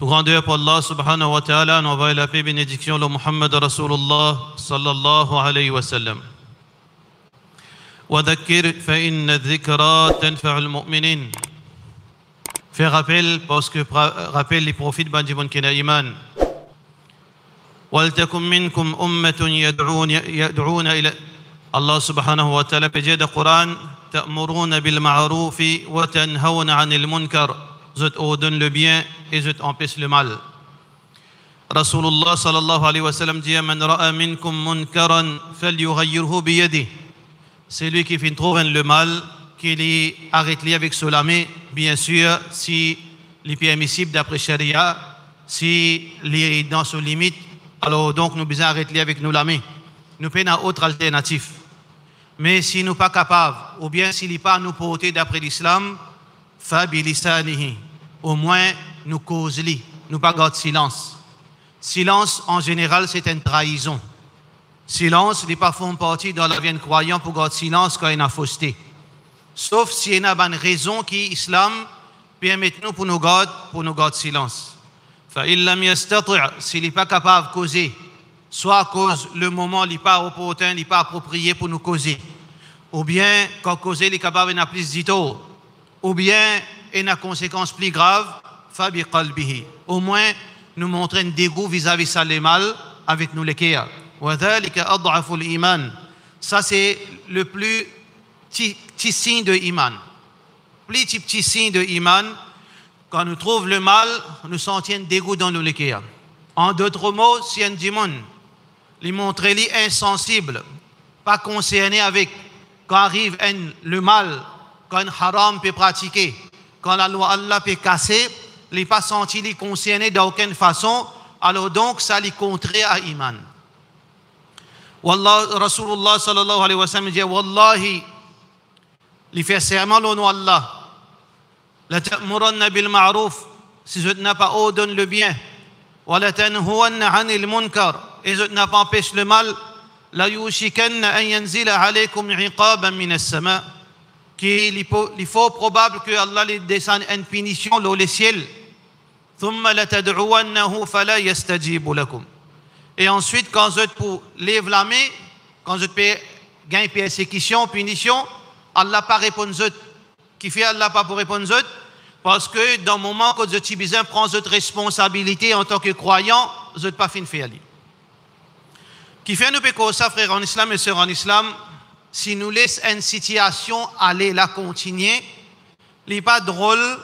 Tout grandeur pour Allah subhanahu wa ta'ala, nous envoie la paix et bénédiction de Muhammad Rasulullah sallallahu alayhi wa sallam. وذكر فإن الذكرى تنفع المؤمنين. Fais rappel parce que rappel les prophètes bandibon qui n'a iman. ولتكن منكم أمة يدعون إلى الله سبحانه وتعالى بجد القرآن تأمرون بالمعروف وتنهون عن المنكر. Zut ordonne le bien et zut empêche le mal. Rasulullah sallallahu alayhi wa sallam dit Man ra'a minkum munkaran falyughayyirhu biyadihi. C'est lui qui fait trouver le mal, qu'il arrête-le avec sa main, bien sûr, si il est permissible d'après Sharia, si il est dans ses limites, alors donc nous besoin arrêter avec nous la main. Nous n'avons autre alternative. Mais si nous pas capables, ou bien s'il n'est pas à nous porter d'après l'islam, fabilisanihi, au moins nous cause-li, nous pas garder silence. Silence en général c'est une trahison. Silence n'est pas font partie dans la vie croyant pour garder silence quand il y a fausseté. Sauf s'il y a une raison qui l'islam permet nous pour nous garder silence. S'il n'est pas capable de causer, soit à cause le moment n'est pas opportun, n'est pas approprié pour nous causer, ou bien quand causer il est capable de plus d'ito, ou bien il y a une conséquence plus grave, fabi qalbihi. Au moins nous montrer un dégoût vis-à-vis ça les mal avec nous les cœurs. Ça c'est le plus petit signe de iman. Plus petit signe de iman, quand nous trouvons le mal, nous sentons un dégoût dans nos cœurs. En d'autres mots, si un démon les montre insensible, pas concerné avec quand arrive le mal, quand un haram peut pratiquer, quand la loi Allah peut casser, il n'est pas senti les concerné d'aucune façon, alors donc ça les contraire à iman. Wallah, Rasulullah sallallahu alayhi wa sallam dit Wallahi, il fait serment au nom d'Allah. La ta'muranna bil ma'ruf, si je n'ai pas ordonné le bien, wa la tanhuwanna 'anil munkar, et je n'ai pas empêché le mal, la yushikanna an yanzila alaykum 'iqaban min as-sama', qu'il faut probable que Allah les descende une punition dans le ciel. Thumma la tad'uwannahu fala yastajibu lakum. Et ensuite, quand vous lève la main, quand vous gagnez persécution, punition, Allah pas répondre zut. Qui fait Allah pas pour répondre zut? Parce que dans le moment que vous avez besoin de prendre votre responsabilité en tant que croyant, vous n'avez pas fin de faire. Qui fait nous que ça, frères en islam et sœurs en islam, si nous laissons une situation aller la continuer, il n'est pas drôle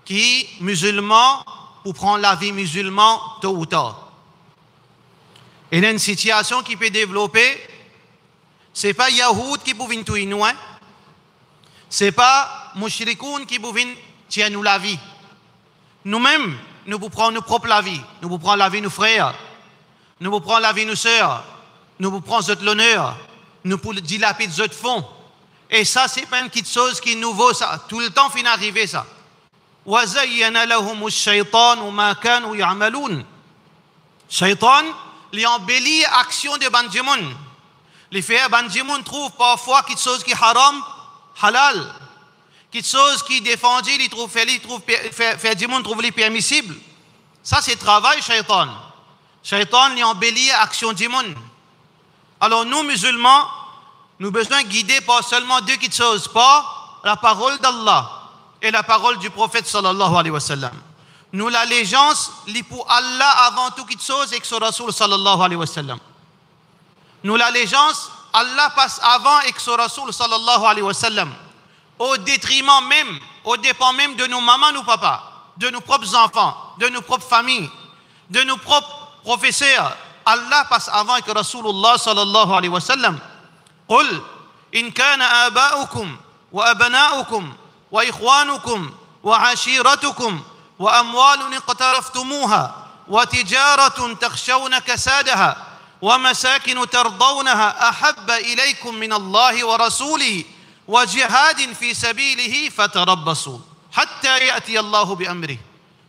qui musulman pour prendre la vie musulman tôt ou tard. Il y a une situation qui peut développer, ce n'est pas Yahoud qui peut venir tout nous, ce n'est pas Mushrikoun qui peut venir tirer nous la vie. Nous-mêmes, nous pouvons prendre nos propres la vie, nous pouvons prendre la vie de nos frères, nous pouvons prendre la vie de nos sœurs, nous pouvons prendre l'honneur, nous pouvons dilapider notre fonds. Et ça, ce n'est pas une petite chose qui est nouveau, ça. Tout le temps, fin arriver ça. وَزَيَّنَ لَهُمُ الشَّيْطَانُ مَا كَانُوا يَعْمَلُونَ. Shaitan, il embellit l'action de Bandjimoun. Les frères Bandjimoun trouvent parfois quelque chose qui est haram, halal. Quelque chose qui est défendu, ils trouvent Bandjimoun trouve les permissibles. Ça, c'est travail, Shaitan. Shaitan, il embellit l'action de Bandjimoun. Alors, nous, musulmans, nous avons besoin de guider pas seulement deux petites choses, pas la parole d'Allah et la parole du prophète sallallahu alayhi wa sallam. Nous, l'allégeance, lit pour Allah avant toute chose et que son Rasoul sallallahu alayhi wa sallam. Nous, l'allégeance, Allah passe avant et que son Rasoul sallallahu alayhi wa sallam. Au détriment même, au dépend même de nos mamans, nos papas, de nos propres enfants, de nos propres familles, de nos propres professeurs. Allah passe avant et que Rasulullah sallallahu alayhi wa sallam. قل إن كان آباؤكم وأبناؤكم وإخوانكم وعشيرتكم وأموال اقترفتموها وتجارة تخشون كسادها ومساكن ترضونها أحب إليكم من الله ورسوله وجهاد في سبيله فتربصوا حتى يأتي الله بأمره.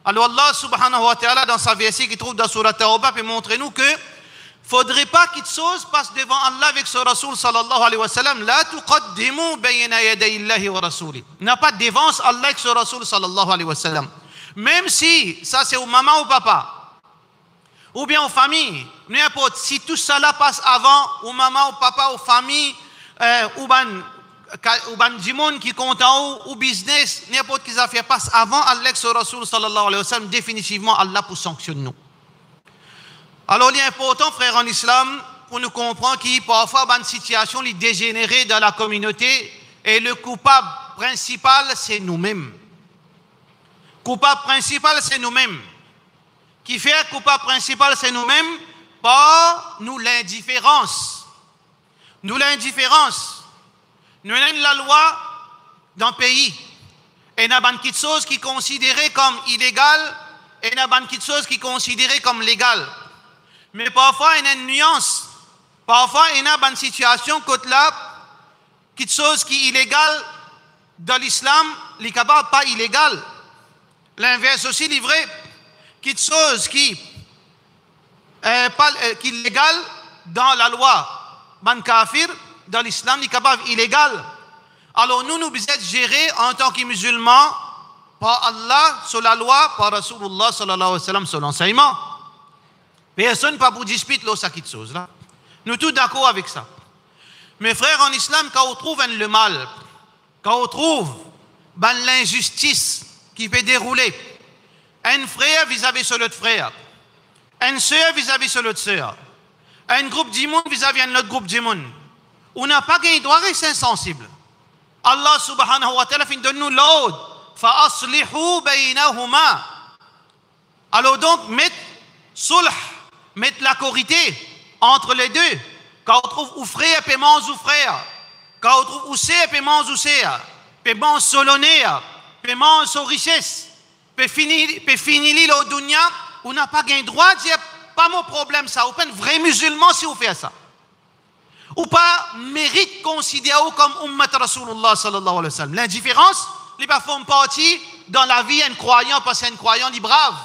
Alors Allah subhanahu wa ta'ala dans sa verset qui trouve dans Surah Tawbah peut montrer nous que faudrait pas qu'une chose passe devant Allah avec son Rasoul sallallahu alayhi wa sallam. La tuqaddimu bayna yaday Allahi wa rasuli. N'a pas de dévance Allah avec son Rasoul sallallahu alayhi wa sallam. Même si ça c'est aux mamans ou papa, ou bien aux familles, n'importe, si tout cela passe avant, aux mamans, aux papas, aux familles, ou ban djimoun qui compte en haut, ou business, n'importe quelle affaire passe avant, Allah sur Rasul sallallahu alayhi wa sallam, définitivement Allah pour sanctionner nous. Alors il est important, frère en islam, pour nous comprendre qu'il parfois une situation est dégénérée dans la communauté et le coupable principal c'est nous-mêmes. Coupable principal c'est nous-mêmes. Qui fait coupable principal c'est nous-mêmes par nous l'indifférence. Nous l'indifférence. Nous avons la loi dans le pays et nous avons quelque chose qui est considéré comme illégal et nous avons quelque chose qui est considéré comme légal. Mais parfois, il y a une nuance. Parfois, il y a une situation côté là, quelque chose qui est illégal dans l'islam, n'est pas illégal. L'inverse aussi est vrai. Quelque chose qui est illégal dans la loi, ban kafir, dans l'islam, n'est pas illégal. Alors nous devons gérer en tant que musulmans par Allah, sur la loi, par Rasulullah sallallahu alayhi wa sallam, sur l'enseignement. Personne ne peut pas disputer cette chose là. Nous sommes tous d'accord avec ça. Mes frères en islam, quand on trouve le mal, quand on trouve l'injustice qui peut dérouler, un frère vis-à-vis de l'autre frère, une sœur vis-à-vis de l'autre sœur, un groupe d'immuns vis-à-vis de notre groupe d'immuns, on n'a pas gagné droit à rester insensible. Allah subhanahu wa ta'ala donne nous l'ordre, fa aslihu baynahuma. Alors donc, mettre sulh, mettre la corité entre les deux. Quand on trouve ou frère, paiement ou frère. Quand on trouve ou sœur, paiement ou sœur. Paiement sur l'honneur, paiement sur richesse. Peut finir le dunya, on n'a pas gain droit de dire, pas mon problème ça. Ou pas un vrai musulman si vous faites ça. Ou pas mérite considéré comme ummat Rasulullah sallallahu alayhi wa sallam. L'indifférence, il pas font partie dans la vie d'un croyant, parce qu'un croyant, il est brave.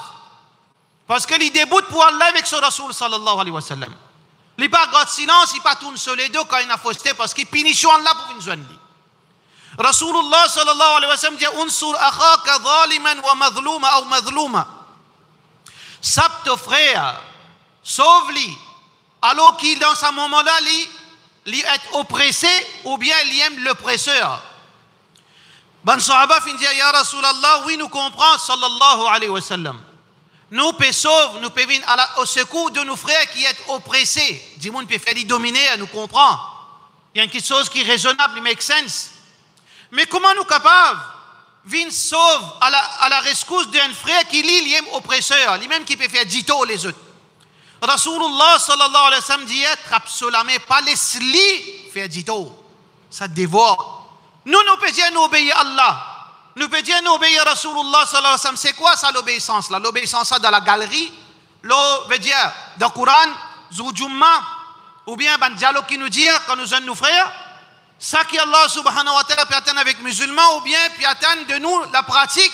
Parce que il déboute pour Allah avec ce Rasul sallallahu alayhi wa sallam. Il pas garde silence, il pas tourne sur les deux quand il a fausseté parce qu'il punit Allah pour une zone. Rasulullah sallallahu alayhi wa sallam dit unsur akhaka zaliman wa madhluma ou madhluma. Sape ton frère, sauve-lui. Alors qu'il dans ce moment-là, il est oppressé ou bien il aime l'oppresseur. Ben Sahaba fin dit ya Rasulallah, oui nous comprenons sallallahu alayhi wa sallam. Nous pouvons sauver, nous pouvons venir au secours de nos frères qui sont oppressés. Du monde peut faire les dominer, nous comprend. Il y a quelque chose qui est raisonnable, qui make sense. Mais comment nous capables de venir sauver à la rescousse d'un frère qui est oppresseur, lui-même qui peut faire dito les autres. Rasulullah sallallahu alayhi wa sallam dit trappe sur la main, pas laisse-lui faire dito. Ça dévore. Nous pouvons dire nous obéir à Allah. Nous pouvons dire nous obéir à Rasulullah sallallahu alayhi wa sallam. C'est quoi ça l'obéissance là? L'obéissance ça dans la galerie, veut dire dans le Coran, Zoujumma, ou bien dans le dialogue qui nous dit quand nous sommes nos frères, ça qui Allah subhanahu wa ta'ala peut attendre avec les musulmans, ou bien peut attendre de nous la pratique.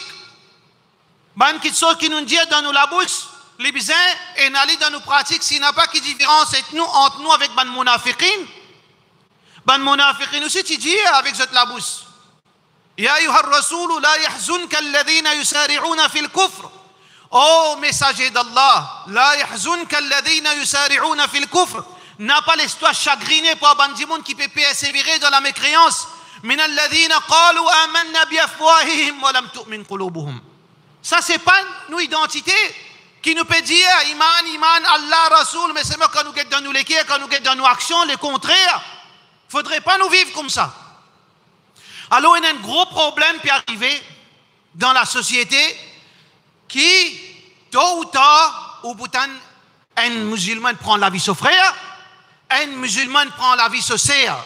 Ban quelque chose qui nous dit dans nous la bouche, les bisins, et n'allez dans nos pratiques, s'il n'y a pas de différence entre nous avec ban munafiqin. Ban munafiqin aussi, tu dis avec cette la bouche. Ya ayyuha ar-rasul la yahzunka alladhina yusari'una fil kufr. Oh messager d'Allah, la yahzunka alladhina yusari'una fil kufr. N'a pas l'histoire chagrinée par bandimoun qui peut persévérer dans la mécréance. Min alladhina qalu amanna bi afwahihim wa lam tu'min qulubuhum. Ça c'est pas nous identité qui nous peut dire iman, Allah, Rasoul, mais c'est moi quand nous guette dans nous l'équerre, quand nous guette dans nos actions, le contraire. Faudrait pas nous vivre comme ça. Alors il y a un gros problème qui arrive dans la société qui, tôt ou tard, au bout un musulman prend la vie de son frère, un musulman prend la vie de sa sœur.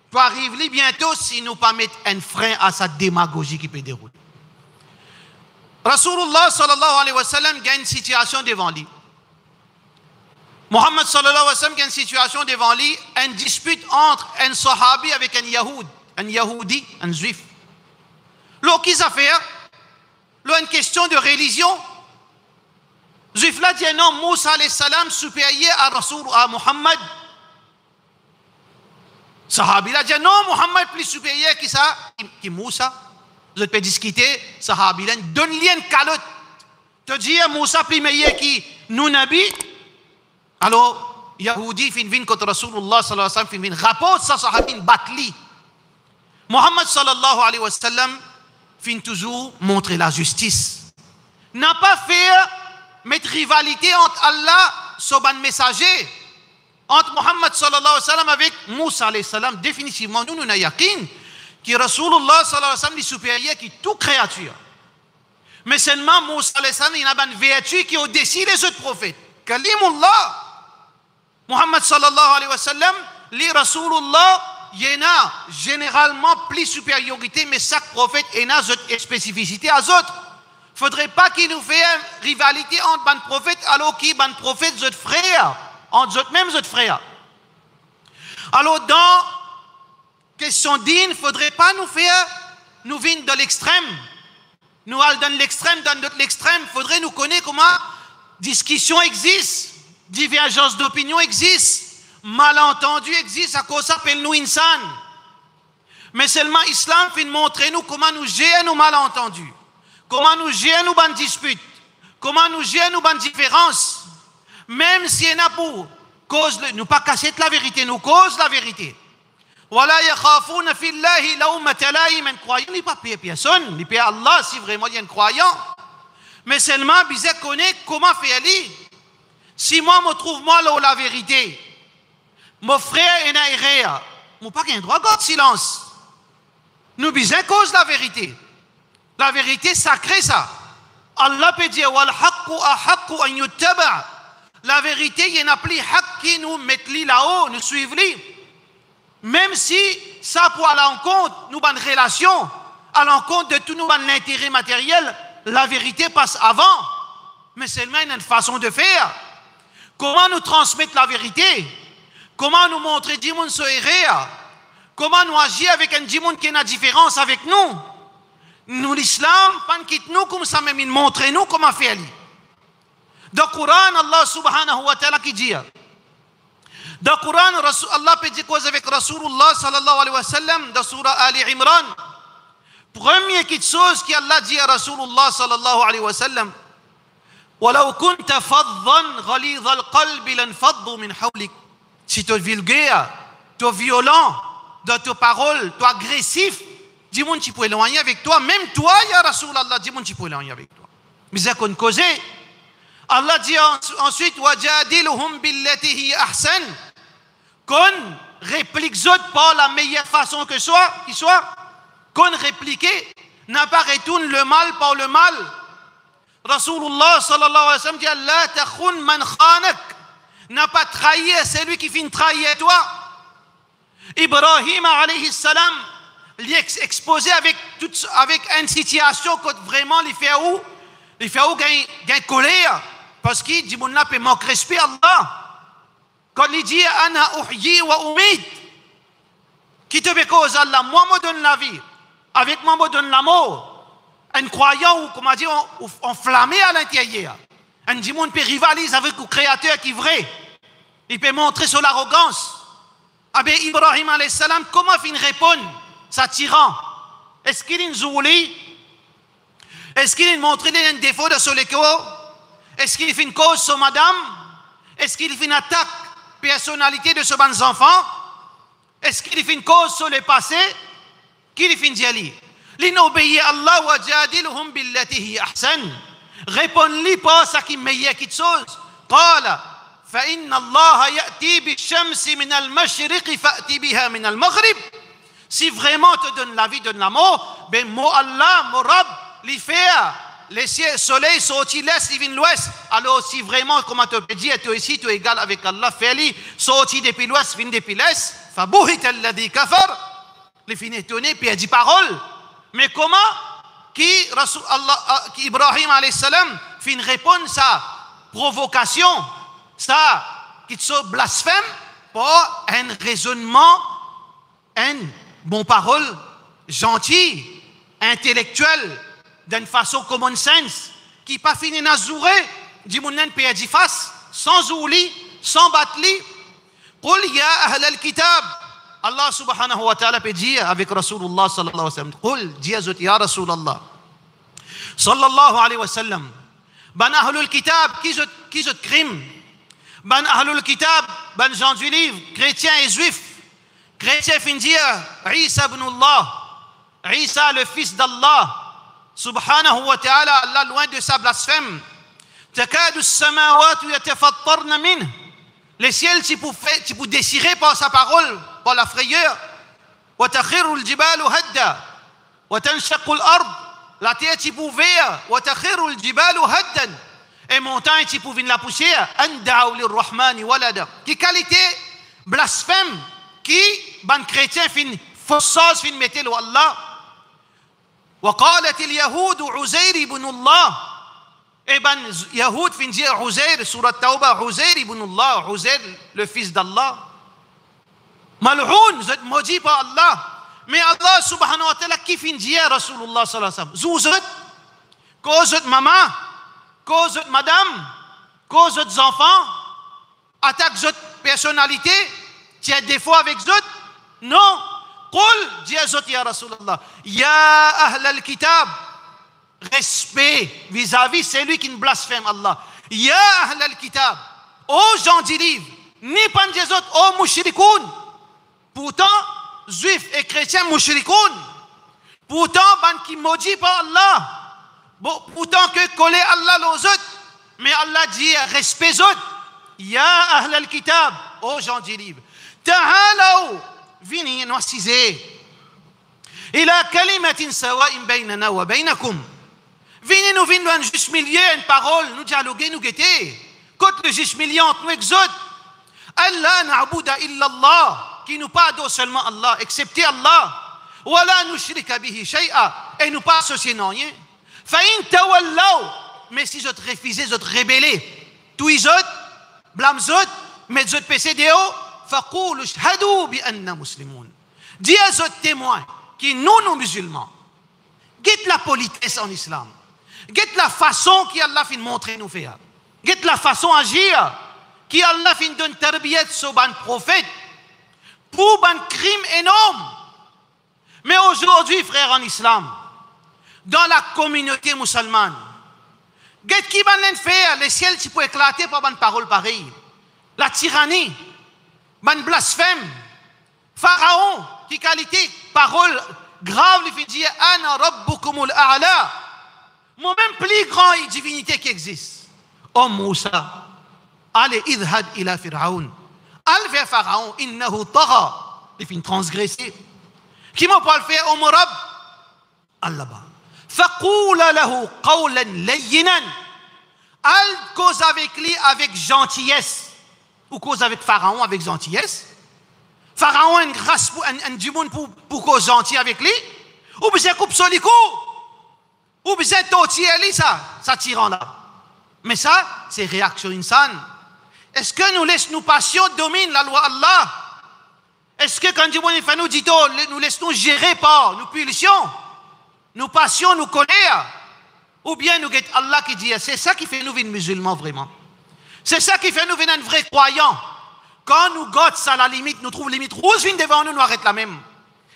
Peut arriver bientôt si nous pas mettre un frein à sa démagogie qui peut dérouler. Rasulullah sallallahu alayhi wa sallam a une situation devant lui. Muhammad sallallahu alayhi wa sallam a une situation devant lui, une dispute entre un sahabi avec un yahoudi, un juif. Là, qu'est-ce qu'il a fait? Là, une question de religion. Juif là dit non, Moussa alayhi salam supérieur à Muhammad. Sahabi là dit non, Muhammad plus supérieur qui ça, qui Moussa. Vous pouvez discuter, Sahabi là donne-lui une calotte. te dire Moussa plus meilleur qui nous nabi alors Yahudi fin vin contre Rasulullah sallallahu alayhi wa sallam fin vin rapport sa sahabin batli Muhammad sallallahu alayhi wa sallam fin toujours montrer la justice n'a pas fait mettre rivalité entre Allah son messager entre Muhammad sallallahu alayhi wa sallam avec Moussa alayhi salam définitivement nous n'avons yakin que Rasulullah sallallahu alayhi wa sallam est supérieur que toute créature. Mais seulement Moussa alayhi salam il a une vertu qui est au-dessus des autres prophètes. Kalimullah. Muhammad sallallahu alayhi wa sallam, les Rasulullah, il y en a généralement plus supériorité, mais chaque prophète il a une spécificité à autres. Il ne faudrait pas qu'il nous fasse une rivalité entre les prophètes alors qu'il y a des prophètes autres frères, entre eux mêmes autres frères. Alors dans question digne, il ne faudrait pas nous faire, nous venir de l'extrême. Nous allons dans l'extrême, dans l'extrême. Il faudrait nous connaître comment discussion existe, divergence d'opinion existe, malentendu existe, à cause ça s'appelle nous insan. Mais seulement l'islam fait montrer nous comment nous gérer nos malentendus, comment nous gérer nos bonnes disputes, comment nous gérer nos bonnes différences. Même si on a pour cause, nous pas casser la vérité, nous cause la vérité. Voilà, yakhafuna fillahi lawmata laim, un croyant n'est pas pire personne, il pire Allah si vraiment il y a un croyant. Mais seulement bizarre connaît comment faire lui. Si moi me trouve moi là la vérité, mon frère est naïrea, moi pas qu'un droit de silence. Nous bizarre cause la vérité. La vérité sacrée ça. Allah peut dire wal haqqu ahaqqu an yuttaba. La vérité il y en a plus haqq qui nous mettent là-haut, nous suivent lui. Même si ça pour à l'encontre, nous avons une relation, à l'encontre de tout nous avons l'intérêt matériel, la vérité passe avant. Mais seulement il y a une façon de faire. Comment nous transmettre la vérité? Comment nous montrer du monde comment nous agir avec un du monde qui a une différence avec nous? Nous, l'islam, pas quitte nous comme ça, même il montre nous comment faire. Dans le Coran, Allah subhanahu wa ta'ala qui dit, dans le Coran, Allah peut dire quoi avec Rasulullah sallallahu alayhi wa sallam, dans surah Ali Imran. Première chose qu'Allah dit à Rasulullah sallallahu alayhi wa sallam, وَلَوْ كُنْتَ فَضًّا غَلِيظَ الْقَلْبِ لَانْفَضُّوا مِنْ حَوْلِكَ. Si tu es vulgaire, tu es violent, dans tes paroles, tu es agressif, dis-moi tu peux éloigner avec toi. Même toi, ya Rasulallah, dis-moi tu peux éloigner avec toi. Mais ça qu'on cause. Allah dit ensuite, وَجَادِلُهُمْ بِالَّتِي هِيَ أَحْسَنُ. Qu'on réplique autres par la meilleure façon que soit, qu'on réplique, n'a pas retourne le mal par le mal. Rasulullah sallallahu alayhi wa sallam dit la takhun man khanak, n'a pas trahi celui qui finit trahir toi. Ibrahim alayhi salam l'exposé avec une situation que vraiment il fait où gain colère parce qu'il dit mon n'a pas manque respect à Allah. Quand il dit ana uhyi wa umid, qui te fait cause Allah, moi me donne la vie, avec moi me donne la mort. Un croyant ou comment dire enflammé à l'intérieur. Un démon peut rivaliser avec le créateur qui est vrai. Il peut montrer sur l'arrogance. Abbé Ibrahim alayhi salam, comment il répond sa tyran? Est-ce qu'il est zouli? Est-ce qu'il a montré un défaut de son écho? Est-ce qu'il fait une cause sur madame? Est-ce qu'il fait une attaque personnalité de ce bon enfant? Est-ce qu'il fait une cause sur le passé? Qu'il fait une diali? L'inobéir Allah wa jadiluhum billati hi ahsan. Réponds-lui pas ça qui est meilleur qui chose. Qala fa inna Allah ya'ti bi-shamsi min al-mashriqi fa'ti biha min al-maghrib. Si vraiment te donne la vie, donne la mort, ben mo Allah, mo Rabb, li fait le soleil sorti l'est, il vient l'ouest. Alors si vraiment, comment tu peux dire, toi ici, tu es égal avec Allah, fais-le, sorti depuis l'ouest, vient depuis l'est, fa buhita alladhi kafar. Les fin étonné, puis il dit parole. Mais comment qui Ibrahim alayhi salam fin répondre sa provocation, ça qui se blasphème pour un raisonnement, un bon parole gentil, intellectuel, d'une façon common sense, qui pas fini nazouré, dit mon nan peut dire face, sans ouli, sans batli. Qul ya ahl al-kitab. Allah subhanahu wa ta'ala peut dire avec Rasulullah sallallahu alayhi wa sallam, Qul, dis ya Rasulallah, sallallahu alayhi wa sallam, ban ahlul kitab, qui zot crime, ban ahlul kitab, ban gens du livre, chrétiens et juifs, chrétiens fin dire, Isa ibn Allah, Isa le fils d'Allah, subhanahu wa ta'ala, Allah loin de sa blasphème, takadu as-samawati yatafattarna minhu, les ciels tu peux désirer par sa parole, par la frayeur, wa takhiru al-jibalu hadda, wa tanshaqu al-ard, la terre tu peux vers, wa takhiru al-jibalu haddan, et montagne tu peux venir la poussière, an da'u lir-rahmani walada, qui qualité blasphème, qui ban chrétien fin faussage fin mettel wa Allah. وقالت اليهود عزير بن الله ابن يهود في نجي عزير سورة التوبة عزير بن الله عزير le fils d'Allah ملعون زد maudit par Allah mais Allah subhanahu wa ta'ala qui fin dire Rasulullah sallallahu alayhi wa sallam zouzet cause maman cause madame cause enfants attaque zot personnalité tu as des fois avec zot non قل dis ya Rasulullah ya ahl al-kitab respect vis-à-vis celui qui ne blasphème Allah ya ahl al-kitab ô gens du livre ni pas des autres ô mushrikoun pourtant juifs et chrétiens mushrikoun pourtant ban qui maudit par Allah pourtant que coller Allah aux autres mais Allah dit respect autres ya ahl al-kitab ô gens du livre ta'alaw vini noisisé ila kalimatin sawa'in baynana wa baynakum vini nous vin un juste milieu une parole nous dialoguer nous guetter côté le juste milieu entre nous exode alla na'budu illa Allah qui nous pas adore seulement Allah excepté Allah wa la nushrika bihi shay'a et nous pas associer non rien fa in tawallaw mais si je te refusez je te rebeller tous les autres blâme autres mais autres PCDO فقولوا اشهدوا بأننا مسلمون dis à ce témoin qui nous musulmans guette la politesse en islam guette la façon qui Allah fin montrer nous faire guette la façon agir qui Allah fin donne tarbiyat sur ban prophète pour ban crime énorme mais aujourd'hui frères en islam dans la communauté musulmane guette qui ban len faire les ciels tu peux éclater par ban parole pareille la tyrannie ban blasphème, Pharaon, qui qualité, parole grave, lui fait dire Ana rabbukumul a'la, moi-même plus grand divinité qui existe. Oh Moussa, allez, idhad ila Pharaon, allez vers Pharaon, innahu tagha, il fait transgresser. Qui m'a pas le faire, oh mon Rab, Allah-ba. Faqoula lahu qawlan layyinan, allez cause avec lui avec gentillesse. Ou cause avec Pharaon avec gentillesse Pharaon a une grâce du monde pour cause gentil avec lui ou bien coupe solico ou bien tortiller lui ça tyran là mais ça c'est réaction insane est-ce que nous laissons nos passions dominer la loi Allah est-ce que quand Dieu nous dit nous laissons gérer par nos pulsions nos passions nos colères ou bien nous guette Allah qui dit c'est ça qui fait nous venir musulmans vraiment. C'est ça qui fait nous venir un vrai croyant. Quand nous goûtons ça, la limite, nous trouvons limite rouge, vient devant nous, nous arrête la même.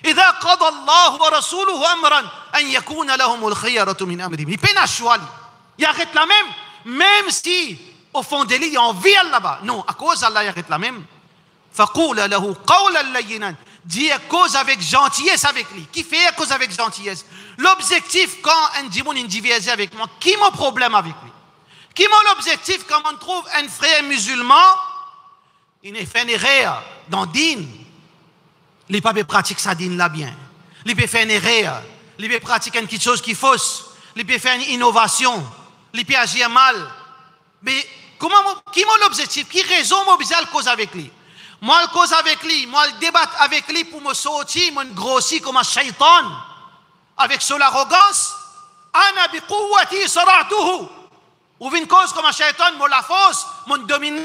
إذا قضى الله ورسوله أمرا أن يكون لهم الخيرة من أمرهم. Il peine à choisir. Il arrête la même si au fond de lui, il y a envie là-bas. Non, à cause d'Allah, il arrête la même. فقول له قولا لينا. Dis à cause avec gentillesse avec lui. Qui fait à cause avec gentillesse? L'objectif quand un démon est divisé avec moi, qui a mon problème avec lui? Qui m'a l'objectif quand on trouve un frère musulman, il ne fait une erreur dans le din. Il ne peut pratiquer sa din là bien. Il peut faire une erreur. Il peut pratiquer quelque chose qui est fausse. Il peut faire une innovation. Il peut agir mal. Mais qui m'a l'objectif? Qui raison m'a besoin de cause avec lui? Moi, je cause avec lui. Moi, je débatte avec lui pour me sortir, me grossir comme un shaitan. Avec son arrogance. Ana bi quwwati sara'tuhu. Ou une cause comme un shaitan, mon la force, mon domine,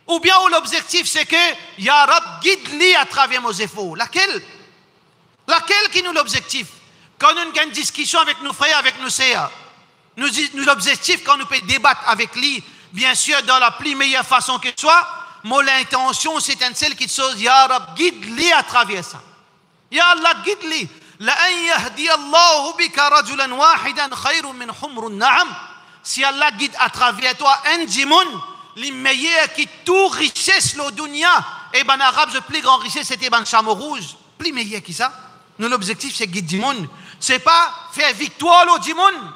ou bien où l'objectif c'est que Ya Rab guide-lui à travers nos efforts. Laquelle qui nous l'objectif? Quand nous avons une discussion avec nos frères, avec nos sœurs, nous l'objectif quand nous pouvons débattre avec lui, bien sûr dans la plus meilleure façon que ce soit, mon l'intention c'est une celle qui te dit Ya Rab guide-lui à travers ça. Ya Allah guide-lui. La an yahdi Allahu bika rajulan wahidan khayrun min humrun na'am. si Allah guide à travers toi un djimoun, les meilleurs qui tout richesse le dunya, et ben arabe, le plus grand richesse c'était ben chameau rouge, plus meilleur qui ça. Nous l'objectif c'est guider djimoun, c'est pas faire victoire le djimoun,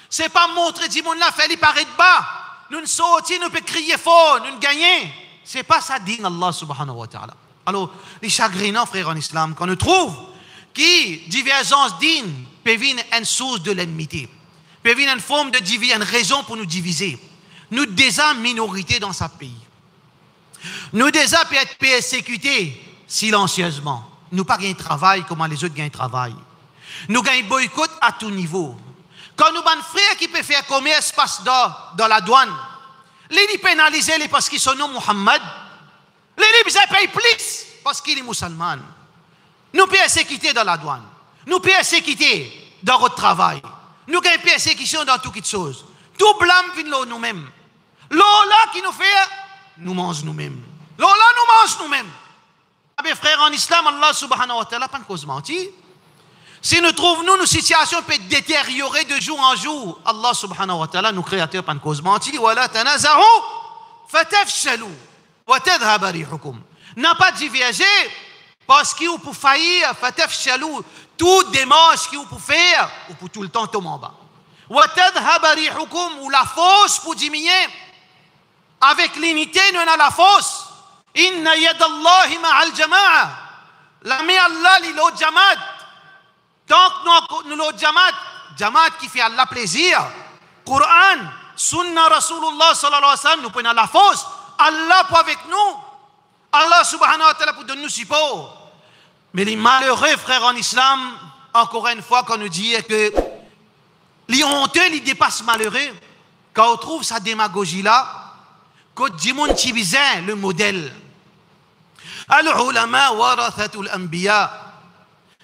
c'est pas montrer djimoun là, faire lui paraître bas, nous sortir, nous peut crier fort, nous gagner, c'est pas ça dit Allah subhanahu wa ta'ala. Alors, les chagrinants frères en islam, quand nous trouvons qui divergence digne peut venir une source de l'ennemité, peut venir une forme de division, une raison pour nous diviser. Nous déjà minorité dans ce pays. Nous déjà peut être persécutés silencieusement. Nous pas gagner travail comme les autres gagnent travail. Nous gagnons boycott à tout niveau. Quand nous avons frères qui peuvent faire commerce passe dans la douane, les pénaliser parce qu'ils sont non Muhammad, les libres payent plus parce qu'ils sont musulmans. Nous persécuter dans la douane. Nous persécuter dans notre travail. Nous gagnons persécution dans toutes choses. Tout blâme vient nous-mêmes. L'Ola qui nous fait, nous mange nous-mêmes. L'Ola nous mange nous-mêmes. Mes frères en islam, Allah subhanahu wa ta'ala, pas de cause mentir. Si nous trouvons nos situations peut détériorer de jour en jour, Allah subhanahu wa ta'ala, nous créateurs, pas de cause mentir. Wala tanazahu fatafshalu wa tadhhaba rihukum. N'a pas divergé parce qu'il pour faillir, fatafshalu, tout démarche qu'il pour faire, ou pour tout le temps tomber en bas. Wa tadhhaba rihukum, ou la force pour diminuer. Avec l'unité, nous avons la force. Inna yadallahi ma'al jama'a. La main Allah, l'autre jamaat. Tant que nous l'autre jamaat qui fait Allah plaisir, Coran, Sunna Rasulullah sallallahu alayhi wa sallam, nous prenons la force. Allah pour avec nous. Allah subhanahu wa ta'ala pour donner nous support. Mais les malheureux frères en islam, encore une fois, quand nous dit que les honteux, ils dépassent malheureux, quand on trouve sa démagogie là, quand Jimoun Tibizin, le modèle. Al-ulama warathatul anbiya.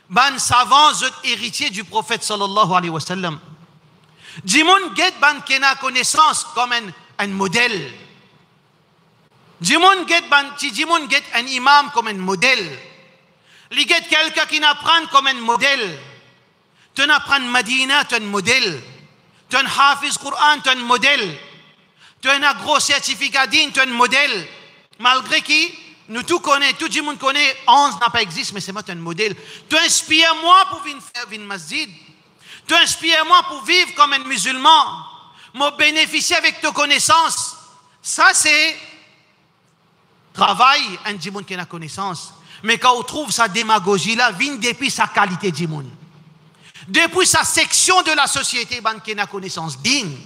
Ban savants, héritiers du prophète sallallahu alayhi wa sallam. Jimoun get ban kena connaissance comme un modèle. Jimoun get un imam comme un modèle. Li get quelqu'un qui n'apprend comme un modèle. Tu n'apprends Madina, tu es un modèle. Tu es un hafiz Quran, tu es un modèle. Tu as un gros certificat digne, tu es un modèle. Malgré qui, nous tout connaissons, tout le monde connaît, 11 n'a pas existé, mais c'est moi, tu es un modèle. Tu inspires moi pour venir faire une masjid. Tu inspires moi pour vivre comme un musulman. Moi, bénéficier avec tes connaissances. Ça, c'est travail, un djimoun qui a la connaissance. Mais quand on trouve sa démagogie là, vient depuis sa qualité djimoun. Depuis sa section de la société, ban qui a la connaissance digne.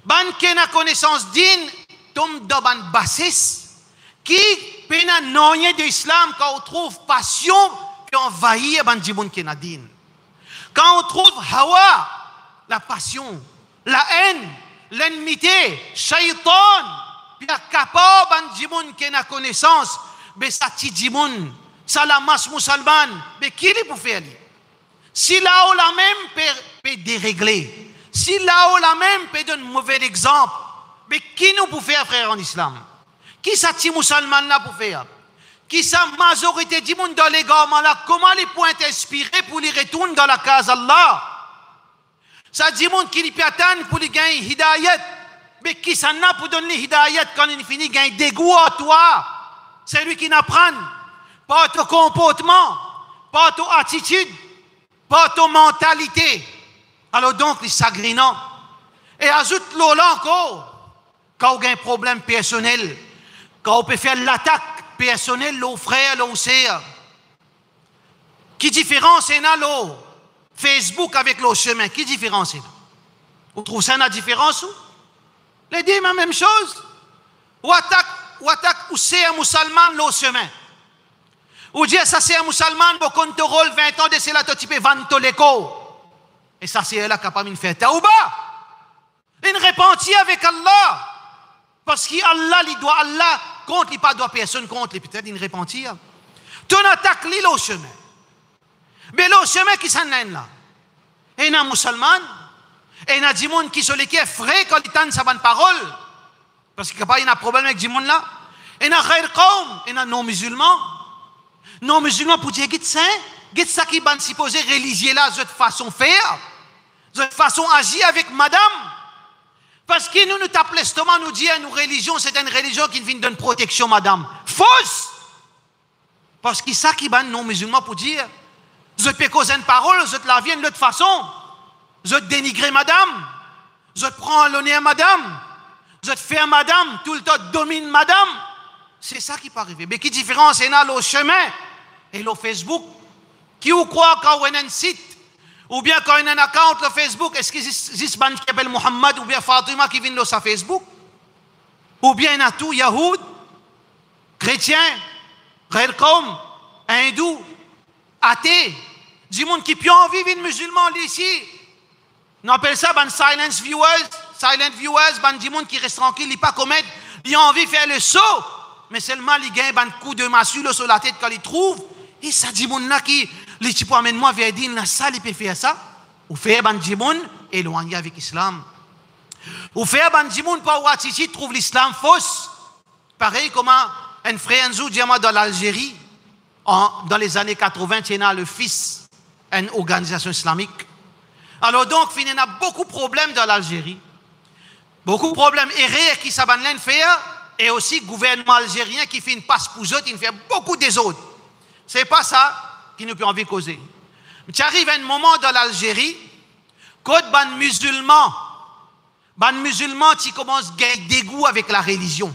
Ban qui a la connaissance digne, tombe dans ban bassesse, qui pena noyer de l'islam quand on trouve passion qui envahit ban djimoun qui a digne. Quand on trouve hawa, la passion, la haine, l'ennemité, shaitan, puis la capable ban djimoun qui a la connaissance, mais ça ti djimoun, ça la masse musulmane, mais qui est pour faire lui? Si là-haut la même peut dérégler, si là-haut la même peut donner un mauvais exemple, mais qui nous peut faire frère en islam? Qui ça ti musulman là pour faire? Qui sa majorité du monde dans les gamins là, comment les points inspirés pour les retourner dans la case Allah? Ça dit monde qui les peut attendre pour les gagner hidayat, mais qui ça n'a pour donner hidayat quand il finit gagner dégoût à toi? C'est lui qui n'apprend pas ton comportement, pas ton attitude, pas ton mentalité. Alors donc, les chagrinants. Et ajoute là encore, quand on a un problème personnel, quand on peut faire l'attaque personnelle, l'eau frère, l'eau sœur. Qui différence est là, l'eau Facebook avec l'eau chemin? Qui différence est là? Vous trouvez ça la différence? Les deux, la même chose. Ou attaque, ou c'est un musulman, l'eau chemin. Ou dire ça c'est un musulman, bon contrôle 20 ans de cela, tu peux vendre l'écho. Et ça c'est là capable de faire taouba. Une repentir avec Allah. Parce qu'Allah, il doit Allah, contre, il pas doit personne contre, il peut-être une repentir. Tu attaques l'île au chemin. Mais le chemin qui s'en est là. Et il y a un musulman, et il y a des gens qui sont les qui est frais quand ils entendent sa bonne parole. Parce qu'il y a un problème avec des gens là. Et il y a un non-musulman. Non-musulman pour dire, qu'est-ce ça qui est supposé religieux là, cette façon de faire, cette façon d'agir avec madame. Parce que nous tapons l'estomac, nous dit à nos religions, c'est une religion qui vient d'une protection, madame. Fausse! Parce que ça qui est non musulman pour dire, je peux causer une parole, je te la viens de l'autre façon. Je te dénigrer madame. Je te prends l'honneur madame. Je te fais madame, tout le temps domine madame. C'est ça qui peut arriver. Mais qui différence est là le chemin et le Facebook? Qui ou croit quand on a un site? Ou bien quand on a un account sur Facebook, est-ce qu'il existe un qui s'appelle Mohammed ou bien Fatima qui vient sur Facebook? Ou bien il y a tout, Yahoud, chrétien, Ghairkom, hindou, athée, du monde qui peut en vivre musulman ici. On appelle ça ben silent viewers, ben du monde qui reste tranquille, il pas commettre, il a envie de faire le saut, mais seulement il gagne un coup de massue sur la tête quand il trouve. Et ça dit monde là qui les types amène-moi vers dire la salle il peut faire ça ou faire ban djimoun éloigné avec l'islam ou faire ban djimoun pas ouatiti trouve l'islam fausse pareil comme un frère Enzo Diama dans l'Algérie dans les années 80 il y a le fils d'une organisation islamique. Alors donc il y a beaucoup de problèmes dans l'Algérie, beaucoup de problèmes errés qui s'abandonnent faire et aussi le gouvernement algérien qui fait une passe pour eux, il fait beaucoup des autres. C'est pas ça qui nous peut envie de causer. Tu arrives à un moment dans l'Algérie, quand ban musulman, tu commences à gagner dégoût avec la religion.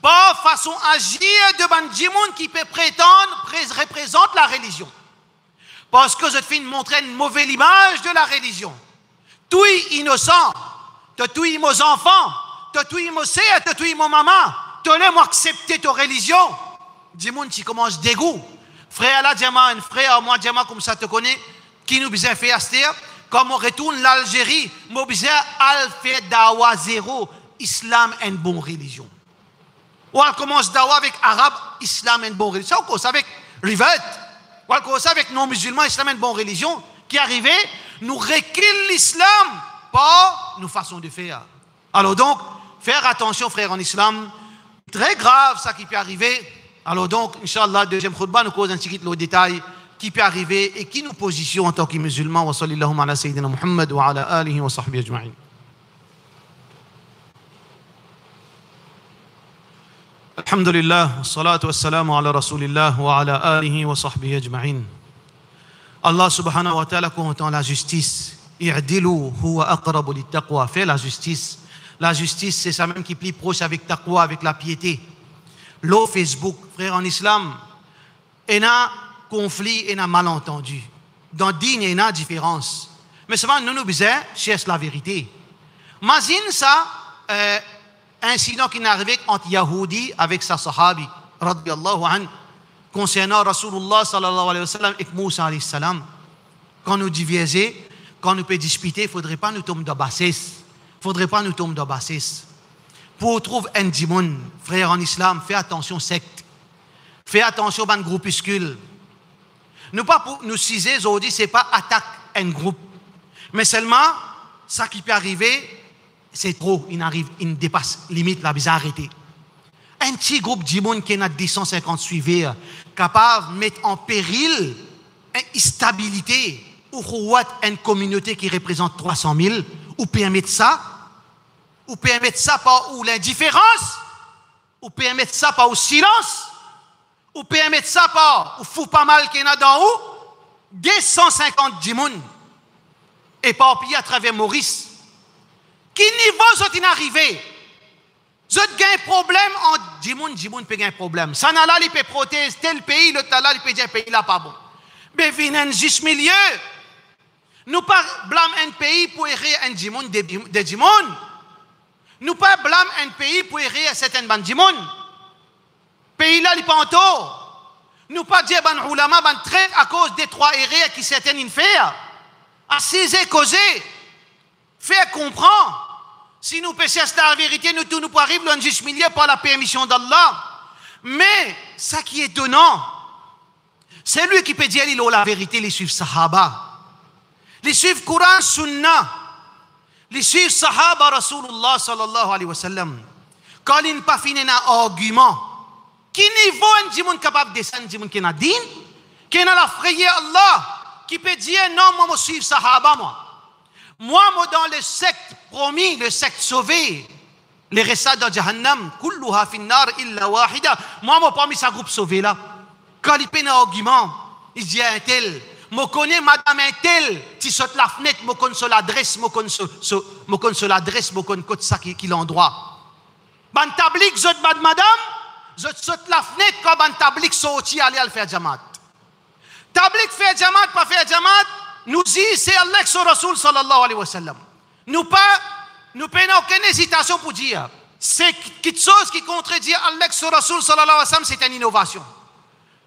Pas façon agir de ban djimoun qui peut prétendre représente la religion. Parce que je te fais montrer une mauvaise image de la religion. Tout innocent, tout nos enfants, tout nos sœurs, tout nos mamans, tout le monde accepter ta religion. Djimoun, tu commences dégoût. Frère là, un frère, moi, comme ça te connaît, qui nous a fait aster, comme on retourne l'Algérie, nous al fait dawa zéro, islam est une bonne religion. Ou on commence dawa avec arabe, islam est une bonne religion. Ça, on commence avec rivet. Ou on commence avec non-musulmans, islam est une bonne religion. Qui arrivait, nous recule l'islam, pas nos façons de faire. Alors donc, faire attention, frère, en islam, très grave, ça qui peut arriver. Alors donc, Inch'Allah, deuxième khutbah, nous cause un petit peu le détail qui peut arriver et qui nous positionne en tant que musulmans. Wa sallallahu ala sayyidina Muhammad wa ala alihi wa sahbihi ajma'in. Alhamdulillah, salatu wassalamu ala rasulillah wa ala alihi wa sahbihi ajma'in. Allah subhanahu wa ta'ala content la justice. I'dilu huwa aqrabu littaqwa. Fais la justice. La justice, c'est ça même qui plie proche avec taqwa, avec la piété. L'eau Facebook, frère en islam, il y a conflit, il y a malentendu. Dans digne, il y a différence. Mais souvent, nous nous besoin chercher la vérité. Imagine ça, incident qui est arrivé entre Yahoudi avec sa sahabi, radiyallahu anhu, concernant Rasulullah sallallahu alayhi wa sallam et Moussa alayhi salam. Quand nous divisions, quand nous peut disputer, il ne faudrait pas nous tomber de bassesse. Il ne faudrait pas nous tomber de bassesse. Pour trouver un djimoun, frère en islam, fais attention secte. Fais attention à un groupuscule. Nous pas pour nous ciser aujourd'hui, c'est pas attaque un groupe. Mais seulement, ça qui peut arriver, c'est trop. Il dépasse limite la bizarre arrêter. Un petit groupe djimoun qui a 250 suiveurs, capable de mettre en péril une stabilité ou une communauté qui représente 300 000, ou permettre ça. Ou permettre ça par l'indifférence, ou permettre ça par le silence, ou permettre ça par ou fou pas mal qu'il y en a d'en haut, 250 djimoun, éparpillés à travers Maurice. Qui niveau sont arrivés? Vous avez un problème en djimoun peut gagner un problème. Ça n'a là, il peut protester tel pays, l'autre là, il peut dire pays là pas bon. Mais viennent juste milieu. Nous pas blâmer un pays pour errer un djimoun des djimoun. Nous pas blâmer un pays pour errer à certaines bandes du monde. Pays là, il pas en tort. Nous pas dire ban ulama ban traite à cause des trois erreurs qui certaines in faire. Assiser, causer, faire comprendre. Si nous péchons la vérité, nous tous nous arrivons dans juste milieu par la permission d'Allah. Mais ça qui est étonnant, c'est lui qui peut dire il a la vérité, les suivre Sahaba, les suivre Coran, Sunnah. Les suivre Sahaba Rasulullah sallallahu alayhi wa sallam. Quand il n'a pas fini un argument, qui niveau un djimoun capable de descendre, djimoun qui n'a din, qui n'a la frayeur Allah, qui peut dire non, moi, je suis Sahaba, moi. Moi, dans le secte promis le secte sauvé, les restats de Jahannam, kulluha finnar illa wahida. Moi, je promis ce groupe sauvé là. Quand il peine un argument, il dit à un tel, je connais madame un tel, tu sautes la fenêtre, je connais l'adresse, je connais ça qui l'endroit. Ban tablik, je madame, je saute la fenêtre quand ban tablik sorti aller à faire Jamaat. Tablik fait Jamaat, pas faire Jamaat, nous dit c'est Allah et son Rasoul sallallahu alayhi wa sallam. Nous n'avons aucune hésitation pour dire c'est quelque chose qui contredit Allah et son Rasoul sallallahu alayhi wa sallam, c'est une innovation.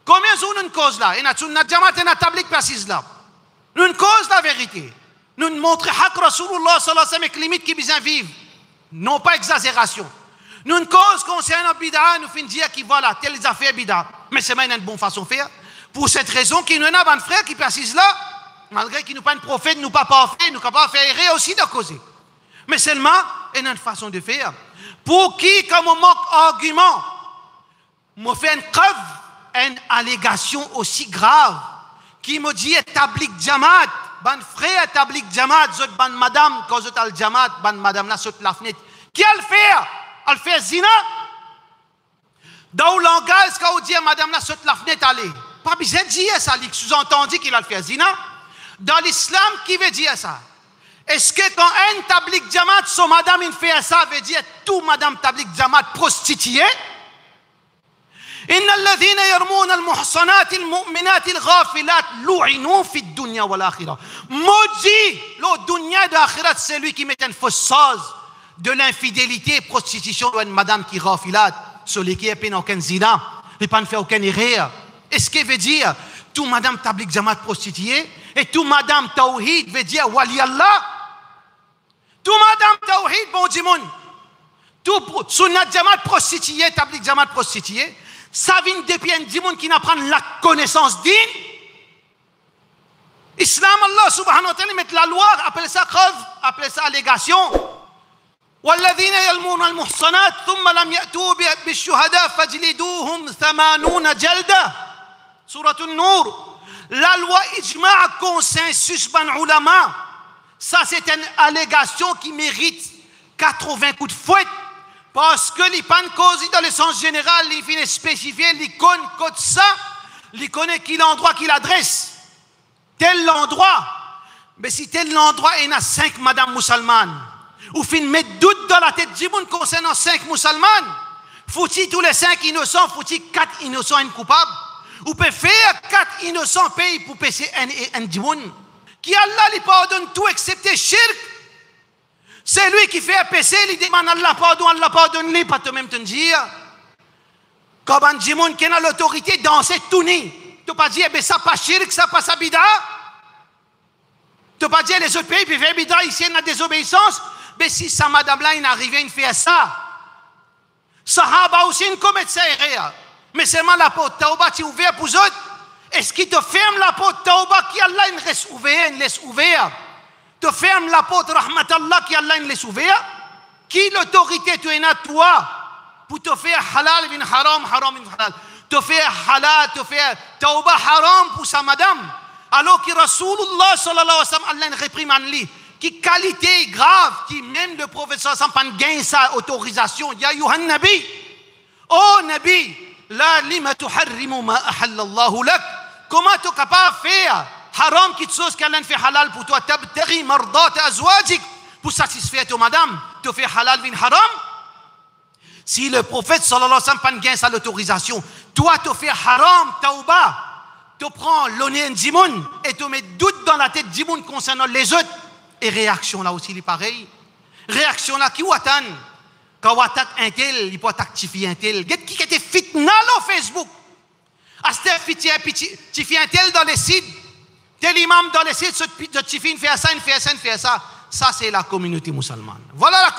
Combien de nous cause là? Et notre Jamaat et notre tablik précise là. Nous cause la vérité. Nous montrons que Rasulullah sallallahu alayhi wa sallam avec limite qui bien vivre. Non pas exagération. Nous cause concernant bid'a, nous finissons dire qu'il voilà, telles affaires bid'a. Mais c'est pas une bonne façon de faire. Pour cette raison, qu'il y a un frère qui précise là, malgré qu'il n'est pas un prophète, nous pas parfait, nous ne pouvons pas faire errer aussi de causer. Mais seulement, il y a une façon de faire. Pour qui, comme on manque d'argument, me fait une preuve, une allégation aussi grave, qui me dit établir Jamaat, ban frère établir Jamaat, zot ban madame, quand zot al Jamaat, ban madame là, saute la fenêtre. Qui a le faire? Elle fait zina? Dans le langage, quand on dit à madame là, saute la fenêtre, allez. Pas besoin de dire ça, il sous-entendu qu'il a le fait zina. Dans l'islam, qui veut dire ça? Est-ce que quand un tablik Jamaat, son madame, il fait ça, veut dire tout madame tablik Jamaat prostituée? إن الذين يرمون المحصنات المؤمنات الغافلات لعنوا في الدنيا والآخرة. Maudit le dunya et l'akhirat, c'est lui qui met une fausse chose de l'infidélité, prostitution d'une madame qui ghafilat, celui qui n'a pas aucun zina, il n'a pas fait aucun erreur. Est-ce qu'il veut dire tout madame tablik Jamaat prostituée et tout madame tawhid veut dire wali Allah? Tout madame tawhid bon dimoun, tout sunnat Jamaat prostituée, tablik Jamaat prostituée, ça vient depuis un dimoun qui n'apprend la connaissance d'une. Islam, Allah subhanahu wa ta'ala met la loi, appelle ça preuve, appelle ça allégation. والذين يلمون المحصنات ثم لم يأتوا بالشهداء فاجلدوهم 80 جلدة. Surat An-Nur. La loi ijma' consensus ban ulama. Ça c'est une allégation qui mérite 80 coups de fouet. Parce que les pas causes dans le sens général, il finit spécifier, il connaît ça, il connaît qui l'endroit qui l'adresse. Tel endroit. Mais si tel endroit, il y a 5 madames musulmanes, ou fin mettre doute dans la tête du monde concernant 5 musulmanes, faut-il tous les 5 innocents, faut-il 4 innocents et un coupable? Ou peut faire 4 innocents pays pour passer un dimoun. Qui Allah lui pardonne tout excepté shirk. C'est lui qui fait péché, il demande Allah pardonne lui, pas toi-même te dire. Comme un dimoun qui a l'autorité danser tout nu. Tu pas dire, mais ça pas shirk, ça pas sabida. Tu pas dire, les autres pays peuvent faire bida, ici il y a désobéissance. Mais si sa madame-là, il arrivait, il fait ça. Sahaba aussi, il commet ça erreur. Mais seulement la porte Tauba, tu ouvert pour eux. Est-ce qu'il te ferme la porte Tauba qui Allah il reste ouvert, il laisse ouvert? Te ferme la porte Rahmatallah qui Allah il laisse ouvert? Qui l'autorité tu es à toi pour te faire halal bin haram, haram bin halal? Te faire halal, te faire Tauba haram pour sa madame. Alors que Rasulullah sallallahu alayhi wa sallam, Allah il réprimande lui. Qui qualité grave, qui même le prophète sallallahu alayhi wa sallam gagne sa autorisation. Ya yuhan nabi. Oh nabi. La lima tuharrimu ma ahallallahu lak. Comment tu es capable de faire haram quelque chose qu'Allah fait halal pour toi? Tabtaghi mardat azwajik, pour satisfaire ta madame, tu fais halal bin haram. Si le prophète sallallahu alayhi wa sallam pas gagne sa l'autorisation, toi tu fais haram tauba, tu prends l'honneur d'Imoun et tu mets doute dans la tête d'Imoun concernant les autres. Et réaction là aussi, il est pareil. Réaction là, qui ou attend? Quand on attaque un tel, il peut activer un tel. Qui était fitna sur Facebook? Tu fais un tel dans les sites. Tel imam dans les sites, tu fais faire ça, il fait ça, il fait ça. Ça, c'est la communauté musulmane. Voilà la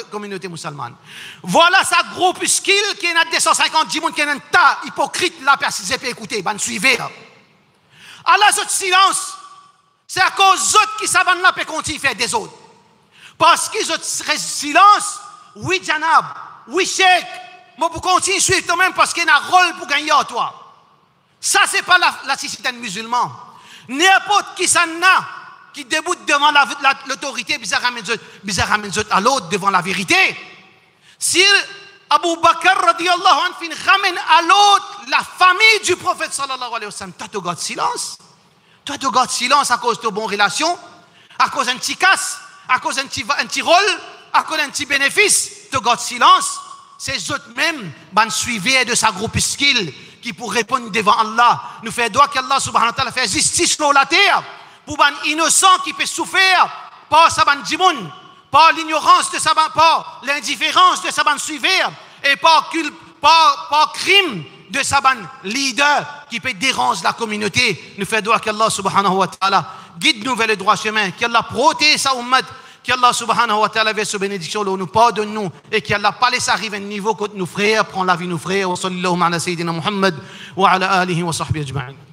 communauté musulmane. Voilà sa groupuscule qui est à 250 personnes qui est un tas hypocrite là, parce qu'ils peuvent écouter, ben suivez. Allah, ce silence, c'est à cause d'autres qui savent là, peuvent continuer à faire des autres. Parce qu'ils ont silence. Oui, Janab, oui, Cheikh, mais pour continuer à suivre toi-même parce qu'il y a un rôle pour gagner à toi. Ça, ce n'est pas la système musulman. N'importe qui s'en a, qui déboute devant l'autorité, bizarre ramène à l'autre devant la vérité. Si Abu Bakr radiallahu anhu ramène à l'autre la famille du prophète sallallahu alayhi wa sallam, toi tu gardes silence. Toi tu gardes silence à cause de bonnes relations, à cause d'un petit casse, à cause d'un petit rôle, à cause d'un petit bénéfice. Tu gardes silence. C'est eux mêmes qui suivent de sa groupuscule qui pour répondre devant Allah. Nous faisons droit qu'Allah subhanahu wa ta'ala fait justice sur la terre pour les innocents qui peuvent souffrir par sa bande djimoun, par l'ignorance de sa bande, par l'indifférence de sa bande suivre et par crime de sa bande leader qui peut déranger la communauté. Nous faisons droit qu'Allah subhanahu wa ta'ala guide nous vers le droit chemin, qu'Allah protège sa ummat, qu'Allah subhanahu wa ta'ala verse bénédiction, nous pardonne nous et qu'Allah pas laisse arriver un niveau que nos frères prend la vie nos frères. Wa sallallahu ala sayyidina Muhammad wa ala alihi wa sahbihi ajma'in.